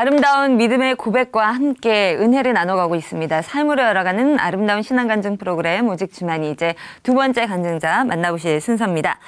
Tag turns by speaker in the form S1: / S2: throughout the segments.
S1: 아름다운 믿음의 고백과 함께 은혜를 나눠가고 있습니다. 삶으로 열어가는 아름다운 신앙간증 프로그램 오직 주만이 이제 두 번째 간증자 만나보실 순서입니다.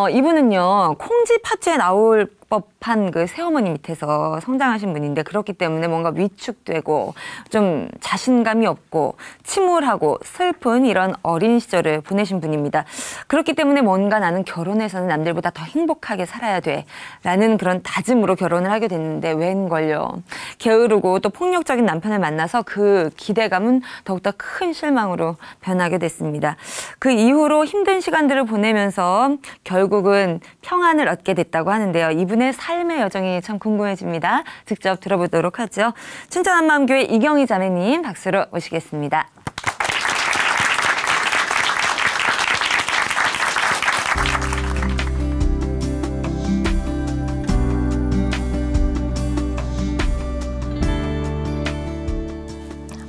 S1: 이분은요 콩쥐 팥쥐에 나올 법한 그 새어머니 밑에서 성장하신 분인데 그렇기 때문에 뭔가 위축되고 좀 자신감이 없고 침울하고 슬픈 이런 어린 시절을 보내신 분입니다. 그렇기 때문에 뭔가 나는 결혼해서는 남들보다 더 행복하게 살아야 돼 라는 그런 다짐으로 결혼을 하게 됐는데 웬걸요. 게으르고 또 폭력적인 남편을 만나서 그 기대감은 더욱더 큰 실망으로 변하게 됐습니다. 그 이후로 힘든 시간들을 보내면서 결국은 평안을 얻게 됐다고 하는데요. 이분의 삶의 여정이 참 궁금해집니다. 직접 들어보도록 하죠. 춘천 한마음교회 이경희 자매님 박수로 모시겠습니다.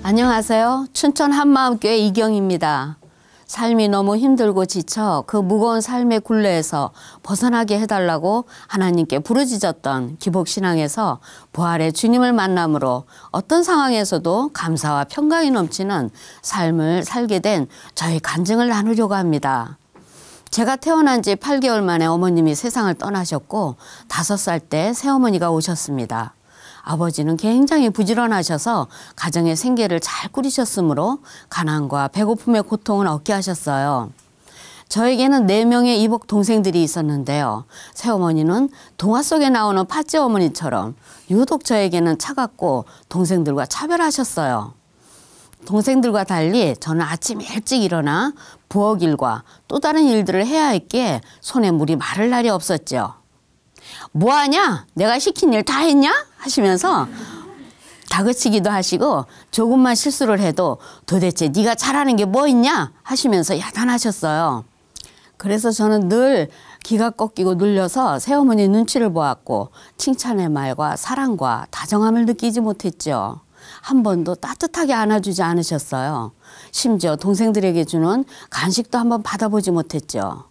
S2: 안녕하세요. 춘천 한마음교회 이경희입니다. 삶이 너무 힘들고 지쳐 그 무거운 삶의 굴레에서 벗어나게 해달라고 하나님께 부르짖었던 기복신앙에서 부활의 주님을 만남으로 어떤 상황에서도 감사와 평강이 넘치는 삶을 살게 된 저희 간증을 나누려고 합니다. 제가 태어난 지 8개월 만에 어머님이 세상을 떠나셨고 5살 때 새어머니가 오셨습니다. 아버지는 굉장히 부지런하셔서 가정의 생계를 잘 꾸리셨으므로 가난과 배고픔의 고통을 얻게 하셨어요. 저에게는 4명의 이복 동생들이 있었는데요. 새어머니는 동화 속에 나오는 팥쥐 어머니처럼 유독 저에게는 차갑고 동생들과 차별하셨어요. 동생들과 달리 저는 아침 일찍 일어나 부엌 일과 또 다른 일들을 해야 했기에 손에 물이 마를 날이 없었죠. 뭐하냐? 내가 시킨 일 다 했냐? 하시면서 다그치기도 하시고 조금만 실수를 해도 도대체 네가 잘하는 게 뭐 있냐? 하시면서 야단하셨어요. 그래서 저는 늘 기가 꺾이고 눌려서 새어머니 눈치를 보았고 칭찬의 말과 사랑과 다정함을 느끼지 못했죠. 한 번도 따뜻하게 안아주지 않으셨어요. 심지어 동생들에게 주는 간식도 한번 받아보지 못했죠.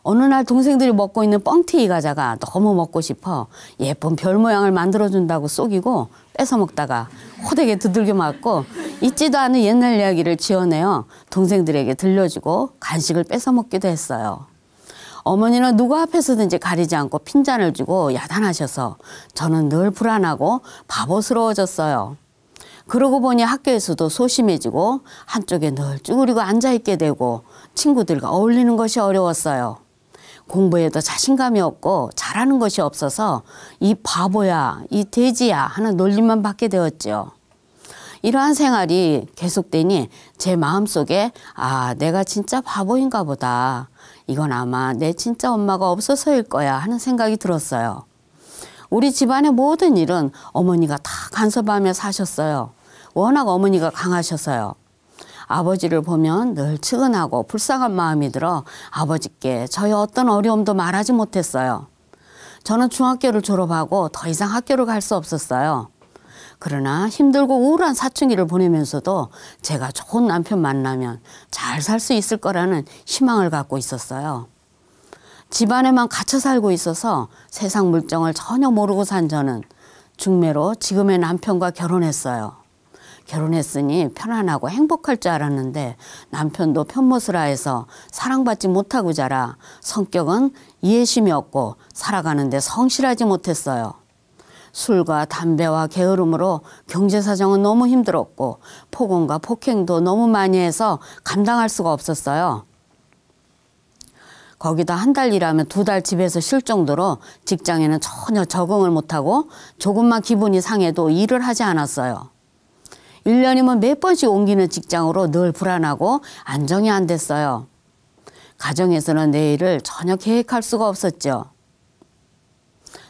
S2: 어느 날 동생들이 먹고 있는 뻥튀기 과자가 너무 먹고 싶어 예쁜 별 모양을 만들어준다고 속이고 뺏어 먹다가 호되게 두들겨 맞고 있지도 않은 옛날 이야기를 지어내어 동생들에게 들려주고 간식을 뺏어 먹기도 했어요. 어머니는 누구 앞에서든지 가리지 않고 핀잔을 주고 야단하셔서 저는 늘 불안하고 바보스러워졌어요. 그러고 보니 학교에서도 소심해지고 한쪽에 늘 쭈그리고 앉아있게 되고 친구들과 어울리는 것이 어려웠어요. 공부에도 자신감이 없고 잘하는 것이 없어서 이 바보야, 이 돼지야 하는 놀림만 받게 되었죠. 이러한 생활이 계속되니 제 마음속에 내가 진짜 바보인가 보다. 이건 아마 내 진짜 엄마가 없어서일 거야 하는 생각이 들었어요. 우리 집안의 모든 일은 어머니가 다 간섭하며 사셨어요. 워낙 어머니가 강하셔서요. 아버지를 보면 늘 측은하고 불쌍한 마음이 들어 아버지께 저의 어떤 어려움도 말하지 못했어요. 저는 중학교를 졸업하고 더 이상 학교를 갈 수 없었어요. 그러나 힘들고 우울한 사춘기를 보내면서도 제가 좋은 남편 만나면 잘 살 수 있을 거라는 희망을 갖고 있었어요. 집안에만 갇혀 살고 있어서 세상 물정을 전혀 모르고 산 저는 중매로 지금의 남편과 결혼했어요. 결혼했으니 편안하고 행복할 줄 알았는데 남편도 편모스라 해서 사랑받지 못하고 자라 성격은 이해심이 없고 살아가는데 성실하지 못했어요. 술과 담배와 게으름으로 경제사정은 너무 힘들었고 폭언과 폭행도 너무 많이 해서 감당할 수가 없었어요. 거기다 한 달 일하면 2달 집에서 쉴 정도로 직장에는 전혀 적응을 못하고 조금만 기분이 상해도 일을 하지 않았어요. 1년이면 몇 번씩 옮기는 직장으로 늘 불안하고 안정이 안 됐어요. 가정에서는 내일을 전혀 계획할 수가 없었죠.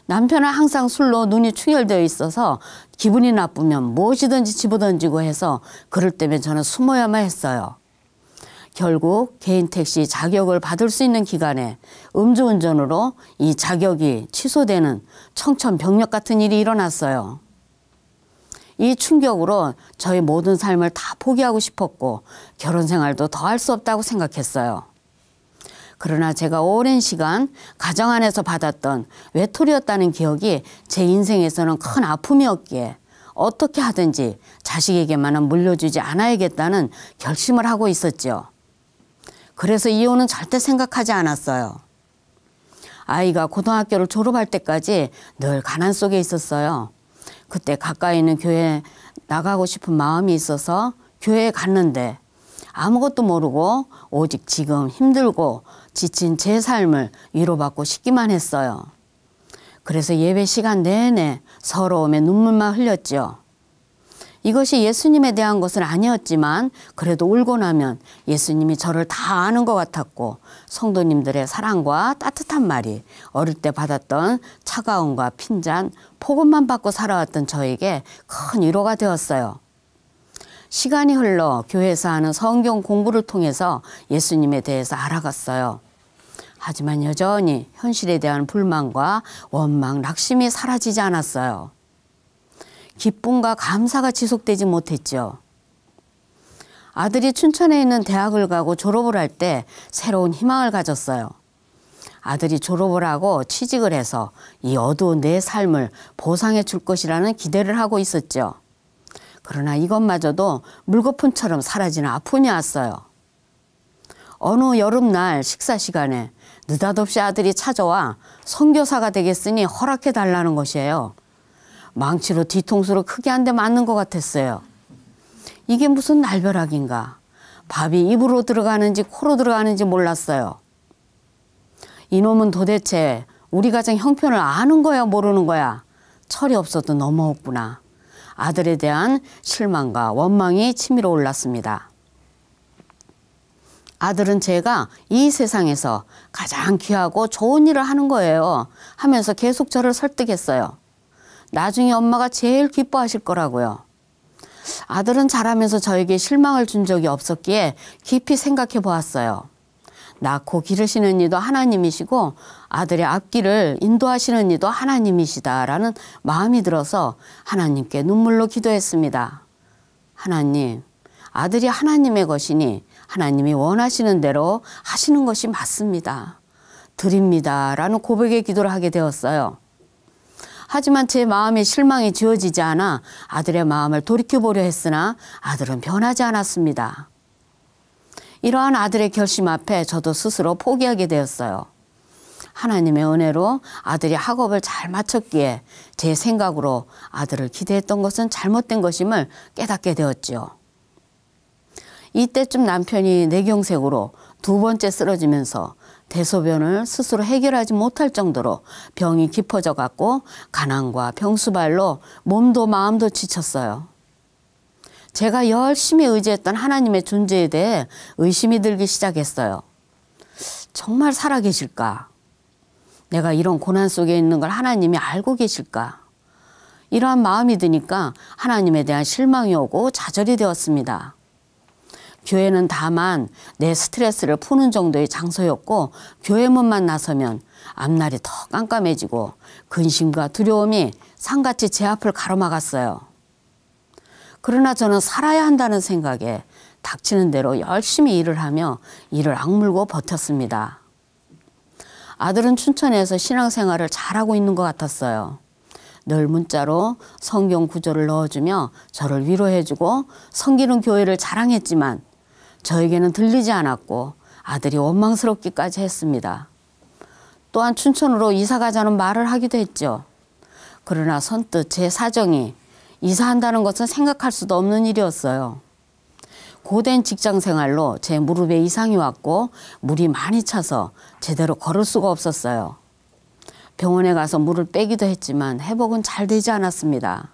S2: 남편은 항상 술로 눈이 충혈되어 있어서 기분이 나쁘면 무엇이든지 집어던지고 해서 그럴 때면 저는 숨어야만 했어요. 결국 개인 택시 자격을 받을 수 있는 기간에 음주운전으로 이 자격이 취소되는 청천벽력 같은 일이 일어났어요. 이 충격으로 저의 모든 삶을 다 포기하고 싶었고 결혼 생활도 더 할 수 없다고 생각했어요. 그러나 제가 오랜 시간 가정 안에서 받았던 외톨이였다는 기억이 제 인생에서는 큰 아픔이었기에 어떻게 하든지 자식에게만은 물려주지 않아야겠다는 결심을 하고 있었죠. 그래서 이혼은 절대 생각하지 않았어요. 아이가 고등학교를 졸업할 때까지 늘 가난 속에 있었어요. 그때 가까이 있는 교회에 나가고 싶은 마음이 있어서 교회에 갔는데 아무것도 모르고 오직 지금 힘들고 지친 제 삶을 위로받고 싶기만 했어요. 그래서 예배 시간 내내 서러움에 눈물만 흘렸죠. 이것이 예수님에 대한 것은 아니었지만 그래도 울고 나면 예수님이 저를 다 아는 것 같았고 성도님들의 사랑과 따뜻한 말이 어릴 때 받았던 차가움과 핀잔, 폭언만 받고 살아왔던 저에게 큰 위로가 되었어요. 시간이 흘러 교회에서 하는 성경 공부를 통해서 예수님에 대해서 알아갔어요. 하지만 여전히 현실에 대한 불만과 원망, 낙심이 사라지지 않았어요. 기쁨과 감사가 지속되지 못했죠. 아들이 춘천에 있는 대학을 가고 졸업을 할 때 새로운 희망을 가졌어요. 아들이 졸업을 하고 취직을 해서 이 어두운 내 삶을 보상해 줄 것이라는 기대를 하고 있었죠. 그러나 이것마저도 물거품처럼 사라지는 아픔이 왔어요. 어느 여름날 식사 시간에 느닷없이 아들이 찾아와 선교사가 되겠으니 허락해 달라는 것이에요. 망치로 뒤통수를 크게 한 대 맞는 것 같았어요. 이게 무슨 날벼락인가. 밥이 입으로 들어가는지 코로 들어가는지 몰랐어요. 이놈은 도대체 우리 가정 형편을 아는 거야 모르는 거야. 철이 없어도 넘어왔구나. 아들에 대한 실망과 원망이 치밀어 올랐습니다. 아들은 제가 이 세상에서 가장 귀하고 좋은 일을 하는 거예요 하면서 계속 저를 설득했어요. 나중에 엄마가 제일 기뻐하실 거라고요. 아들은 자라면서 저에게 실망을 준 적이 없었기에 깊이 생각해 보았어요. 낳고 기르시는 이도 하나님이시고 아들의 앞길을 인도하시는 이도 하나님이시다라는 마음이 들어서 하나님께 눈물로 기도했습니다. 하나님, 아들이 하나님의 것이니 하나님이 원하시는 대로 하시는 것이 맞습니다. 드립니다. 라는 고백의 기도를 하게 되었어요. 하지만 제 마음에 실망이 지워지지 않아 아들의 마음을 돌이켜보려 했으나 아들은 변하지 않았습니다. 이러한 아들의 결심 앞에 저도 스스로 포기하게 되었어요. 하나님의 은혜로 아들이 학업을 잘 마쳤기에 제 생각으로 아들을 기대했던 것은 잘못된 것임을 깨닫게 되었지요. 이때쯤 남편이 뇌경색으로 2번째 쓰러지면서 대소변을 스스로 해결하지 못할 정도로 병이 깊어져 갔고 가난과 병수발로 몸도 마음도 지쳤어요. 제가 열심히 의지했던 하나님의 존재에 대해 의심이 들기 시작했어요. 정말 살아계실까? 내가 이런 고난 속에 있는 걸 하나님이 알고 계실까? 이러한 마음이 드니까 하나님에 대한 실망이 오고 좌절이 되었습니다. 교회는 다만 내 스트레스를 푸는 정도의 장소였고 교회 문만 나서면 앞날이 더 깜깜해지고 근심과 두려움이 산같이 제 앞을 가로막았어요. 그러나 저는 살아야 한다는 생각에 닥치는 대로 열심히 일을 하며 이를 악물고 버텼습니다. 아들은 춘천에서 신앙생활을 잘하고 있는 것 같았어요. 늘 문자로 성경 구절을 넣어주며 저를 위로해주고 섬기는 교회를 자랑했지만 저에게는 들리지 않았고 아들이 원망스럽기까지 했습니다. 또한 춘천으로 이사 가자는 말을 하기도 했죠. 그러나 선뜻 제 사정이 이사한다는 것은 생각할 수도 없는 일이었어요. 고된 직장 생활로 제 무릎에 이상이 왔고 물이 많이 차서 제대로 걸을 수가 없었어요. 병원에 가서 물을 빼기도 했지만 회복은 잘 되지 않았습니다.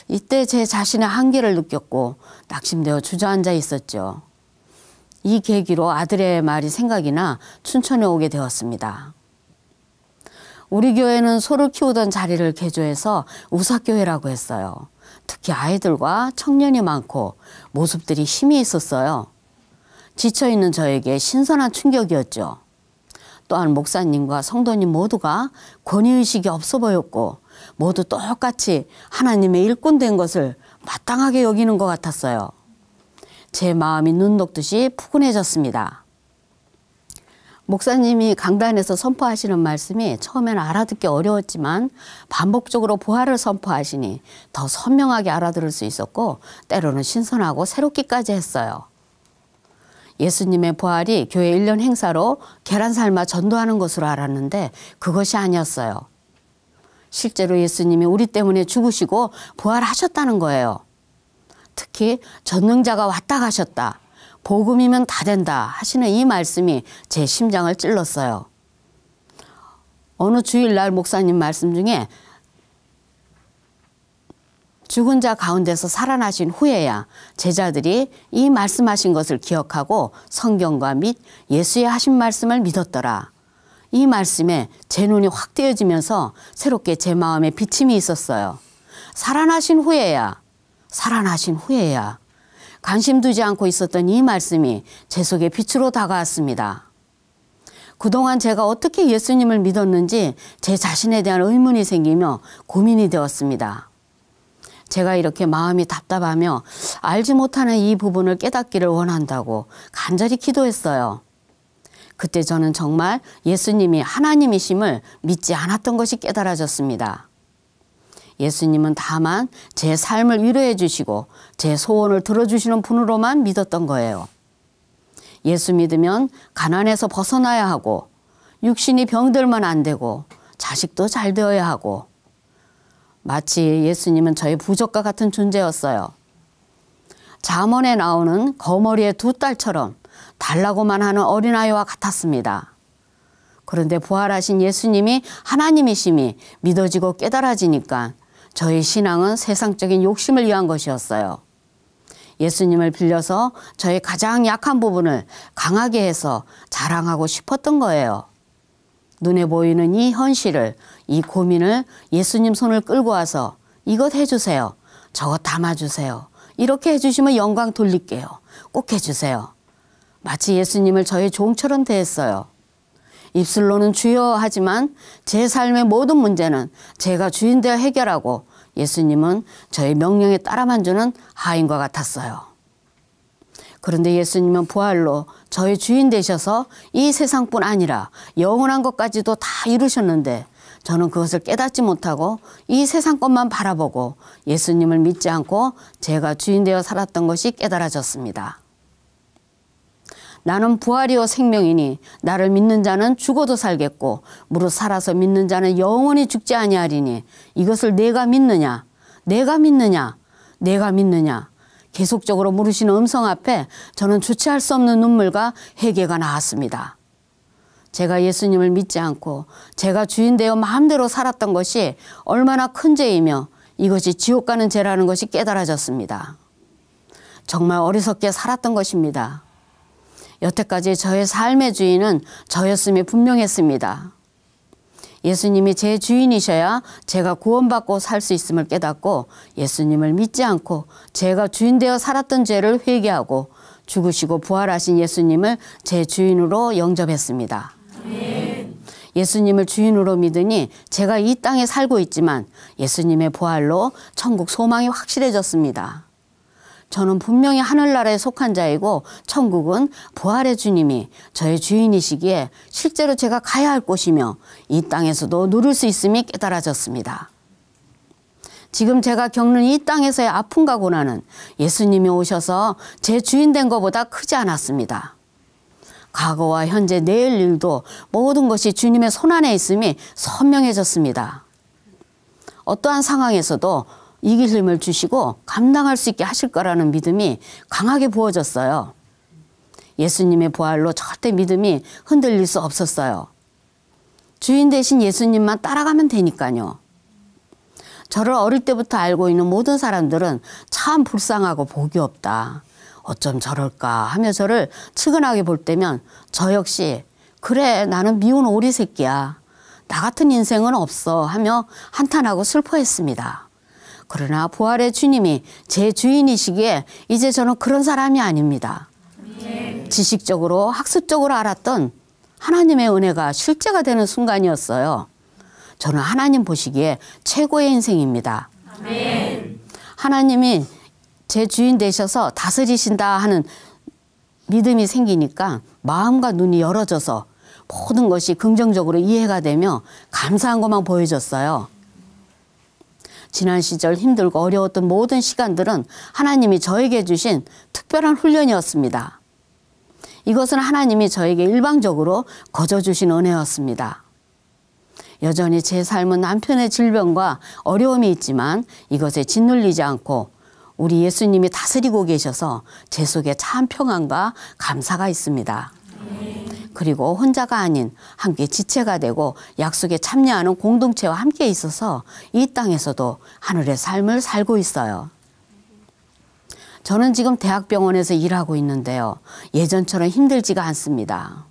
S2: 이때 제 자신의 한계를 느꼈고 낙심되어 주저앉아 있었죠. 이 계기로 아들의 말이 생각이 나 춘천에 오게 되었습니다. 우리 교회는 소를 키우던 자리를 개조해서 우사교회라고 했어요. 특히 아이들과 청년이 많고 모습들이 힘이 있었어요. 지쳐있는 저에게 신선한 충격이었죠. 또한 목사님과 성도님 모두가 권위의식이 없어 보였고 모두 똑같이 하나님의 일꾼 된 것을 마땅하게 여기는 것 같았어요. 제 마음이 눈 녹듯이 푸근해졌습니다. 목사님이 강단에서 선포하시는 말씀이 처음에는 알아듣기 어려웠지만 반복적으로 부활을 선포하시니 더 선명하게 알아들을 수 있었고 때로는 신선하고 새롭기까지 했어요. 예수님의 부활이 교회 1년 행사로 계란 삶아 전도하는 것으로 알았는데 그것이 아니었어요. 실제로 예수님이 우리 때문에 죽으시고 부활하셨다는 거예요. 특히 전능자가 왔다 가셨다. 복음이면 다 된다 하시는 이 말씀이 제 심장을 찔렀어요. 어느 주일날 목사님 말씀 중에 죽은 자 가운데서 살아나신 후에야 제자들이 이 말씀하신 것을 기억하고 성경과 및 예수의 하신 말씀을 믿었더라. 이 말씀에 제 눈이 확 띄어지면서 새롭게 제 마음에 비침이 있었어요. 살아나신 후에야 관심 두지 않고 있었던 이 말씀이 제 속에 빛으로 다가왔습니다. 그동안 제가 어떻게 예수님을 믿었는지 제 자신에 대한 의문이 생기며 고민이 되었습니다. 제가 이렇게 마음이 답답하며 알지 못하는 이 부분을 깨닫기를 원한다고 간절히 기도했어요. 그때 저는 정말 예수님이 하나님이심을 믿지 않았던 것이 깨달아졌습니다. 예수님은 다만 제 삶을 위로해 주시고 제 소원을 들어주시는 분으로만 믿었던 거예요. 예수 믿으면 가난에서 벗어나야 하고 육신이 병들면 안 되고 자식도 잘 되어야 하고 마치 예수님은 저의 부족과 같은 존재였어요. 잠언에 나오는 거머리의 두 딸처럼 달라고만 하는 어린아이와 같았습니다. 그런데 부활하신 예수님이 하나님이심이 믿어지고 깨달아지니까 저의 신앙은 세상적인 욕심을 위한 것이었어요. 예수님을 빌려서 저의 가장 약한 부분을 강하게 해서 자랑하고 싶었던 거예요. 눈에 보이는 이 현실을, 이 고민을 예수님 손을 끌고 와서 이것 해주세요. 저것 담아주세요. 이렇게 해주시면 영광 돌릴게요. 꼭 해주세요. 마치 예수님을 저의 종처럼 대했어요. 입술로는 주여 하지만 제 삶의 모든 문제는 제가 주인 되어 해결하고 예수님은 저의 명령에 따라만 주는 하인과 같았어요. 그런데 예수님은 부활로 저의 주인 되셔서 이 세상뿐 아니라 영원한 것까지도 다 이루셨는데 저는 그것을 깨닫지 못하고 이 세상 것만 바라보고 예수님을 믿지 않고 제가 주인 되어 살았던 것이 깨달아졌습니다. 나는 부활이요 생명이니 나를 믿는 자는 죽어도 살겠고 무릇 살아서 믿는 자는 영원히 죽지 아니하리니 이것을 내가 믿느냐 계속적으로 물으시는 음성 앞에 저는 주체할 수 없는 눈물과 회개가 나왔습니다. 제가 예수님을 믿지 않고 제가 주인 되어 마음대로 살았던 것이 얼마나 큰 죄이며 이것이 지옥 가는 죄라는 것이 깨달아졌습니다. 정말 어리석게 살았던 것입니다. 여태까지 저의 삶의 주인은 저였음이 분명했습니다. 예수님이 제 주인이셔야 제가 구원받고 살 수 있음을 깨닫고 예수님을 믿지 않고 제가 주인 되어 살았던 죄를 회개하고 죽으시고 부활하신 예수님을 제 주인으로 영접했습니다. 예수님을 주인으로 믿으니 제가 이 땅에 살고 있지만 예수님의 부활로 천국 소망이 확실해졌습니다. 저는 분명히 하늘나라에 속한 자이고 천국은 부활의 주님이 저의 주인이시기에 실제로 제가 가야 할 곳이며 이 땅에서도 누릴 수 있음이 깨달아졌습니다. 지금 제가 겪는 이 땅에서의 아픔과 고난은 예수님이 오셔서 제 주인 된 것보다 크지 않았습니다. 과거와 현재 내일 일도 모든 것이 주님의 손안에 있음이 선명해졌습니다. 어떠한 상황에서도 이길 힘을 주시고 감당할 수 있게 하실 거라는 믿음이 강하게 부어졌어요. 예수님의 부활로 절대 믿음이 흔들릴 수 없었어요. 주인 대신 예수님만 따라가면 되니까요. 저를 어릴 때부터 알고 있는 모든 사람들은 참 불쌍하고 복이 없다. 어쩜 저럴까 하며 저를 측은하게 볼 때면 저 역시 그래 나는 미운 오리 새끼야. 나 같은 인생은 없어 하며 한탄하고 슬퍼했습니다. 그러나 부활의 주님이 제 주인이시기에 이제 저는 그런 사람이 아닙니다. 지식적으로 학습적으로 알았던 하나님의 은혜가 실제가 되는 순간이었어요. 저는 하나님 보시기에 최고의 인생입니다. 하나님이 제 주인 되셔서 다스리신다 하는 믿음이 생기니까 마음과 눈이 열어져서 모든 것이 긍정적으로 이해가 되며 감사한 것만 보여줬어요. 지난 시절 힘들고 어려웠던 모든 시간들은 하나님이 저에게 주신 특별한 훈련이었습니다. 이것은 하나님이 저에게 일방적으로 거저 주신 은혜였습니다. 여전히 제 삶은 남편의 질병과 어려움이 있지만 이것에 짓눌리지 않고 우리 예수님이 다스리고 계셔서 제 속에 참 평안과 감사가 있습니다. 그리고 혼자가 아닌 함께 지체가 되고 약속에 참여하는 공동체와 함께 있어서 이 땅에서도 하늘의 삶을 살고 있어요. 저는 지금 대학병원에서 일하고 있는데요. 예전처럼 힘들지가 않습니다.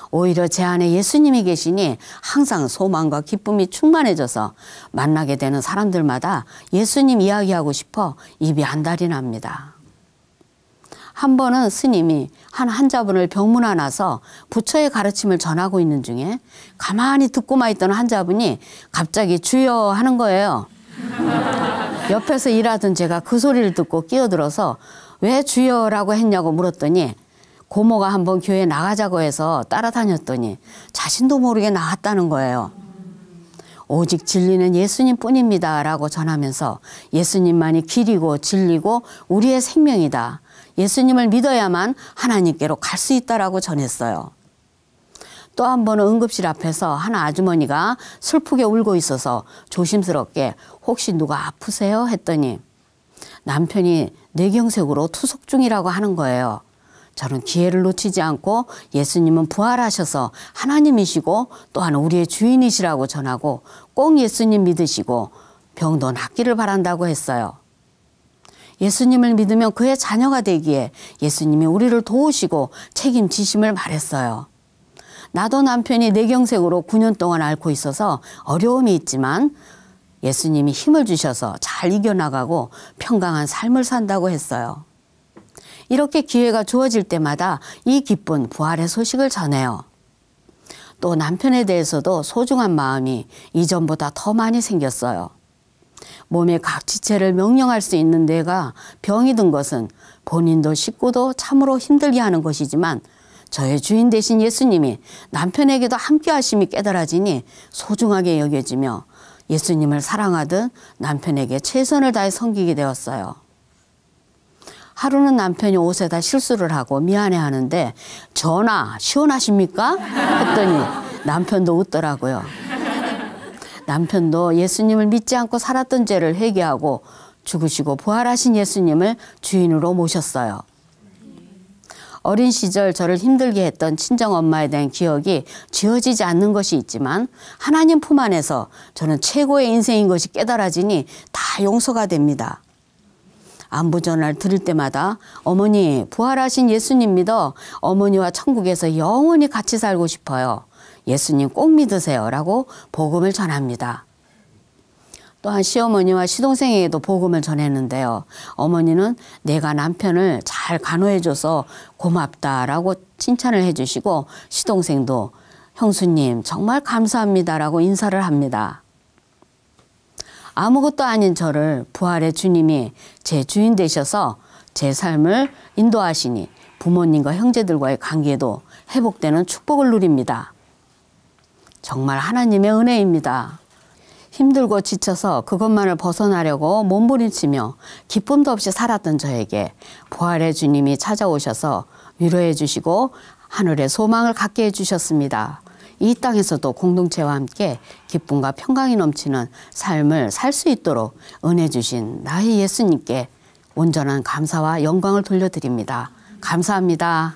S2: 오히려 제 안에 예수님이 계시니 항상 소망과 기쁨이 충만해져서 만나게 되는 사람들마다 예수님 이야기하고 싶어 입이 안달이 납니다. 한 번은 스님이 한 환자분을 병문안 와서 부처의 가르침을 전하고 있는 중에 가만히 듣고만 있던 환자분이 갑자기 주여 하는 거예요. 옆에서 일하던 제가 그 소리를 듣고 끼어들어서 왜 주여라고 했냐고 물었더니 고모가 한번 교회 나가자고 해서 따라다녔더니 자신도 모르게 나갔다는 거예요. 오직 진리는 예수님뿐입니다 라고 전하면서 예수님만이 길이고 진리고 우리의 생명이다. 예수님을 믿어야만 하나님께로 갈 수 있다라고 전했어요. 또 한 번은 응급실 앞에서 한 아주머니가 슬프게 울고 있어서 조심스럽게 혹시 누가 아프세요? 했더니 남편이 뇌경색으로 투석 중이라고 하는 거예요. 저는 기회를 놓치지 않고 예수님은 부활하셔서 하나님이시고 또한 우리의 주인이시라고 전하고 꼭 예수님 믿으시고 병도 낫기를 바란다고 했어요. 예수님을 믿으면 그의 자녀가 되기에 예수님이 우리를 도우시고 책임지심을 말했어요. 나도 남편이 뇌경색으로 9년 동안 앓고 있어서 어려움이 있지만 예수님이 힘을 주셔서 잘 이겨나가고 평강한 삶을 산다고 했어요. 이렇게 기회가 주어질 때마다 이 기쁜 부활의 소식을 전해요. 또 남편에 대해서도 소중한 마음이 이전보다 더 많이 생겼어요. 몸의 각 지체를 명령할 수 있는 뇌가 병이 든 것은 본인도 식구도 참으로 힘들게 하는 것이지만 저의 주인 되신 예수님이 남편에게도 함께 하심이 깨달아지니 소중하게 여겨지며 예수님을 사랑하듯 남편에게 최선을 다해 섬기게 되었어요. 하루는 남편이 옷에다 실수를 하고 미안해하는데 전하 시원하십니까? 했더니 남편도 웃더라고요. 남편도 예수님을 믿지 않고 살았던 죄를 회개하고 죽으시고 부활하신 예수님을 주인으로 모셨어요. 어린 시절 저를 힘들게 했던 친정엄마에 대한 기억이 지워지지 않는 것이 있지만 하나님 품 안에서 저는 최고의 인생인 것이 깨달아지니 다 용서가 됩니다. 안부 전화를 들을 때마다 어머니 부활하신 예수님 믿어 어머니와 천국에서 영원히 같이 살고 싶어요. 예수님 꼭 믿으세요 라고 복음을 전합니다. 또한 시어머니와 시동생에게도 복음을 전했는데요. 어머니는 내가 남편을 잘 간호해줘서 고맙다라고 칭찬을 해주시고 시동생도 형수님 정말 감사합니다라고 인사를 합니다. 아무것도 아닌 저를 부활의 주님이 제 주인 되셔서 제 삶을 인도하시니 부모님과 형제들과의 관계도 회복되는 축복을 누립니다. 정말 하나님의 은혜입니다. 힘들고 지쳐서 그것만을 벗어나려고 몸부림치며 기쁨도 없이 살았던 저에게 부활의 주님이 찾아오셔서 위로해 주시고 하늘의 소망을 갖게 해주셨습니다. 이 땅에서도 공동체와 함께 기쁨과 평강이 넘치는 삶을 살 수 있도록 은혜 주신 나의 예수님께 온전한 감사와 영광을 돌려드립니다. 감사합니다.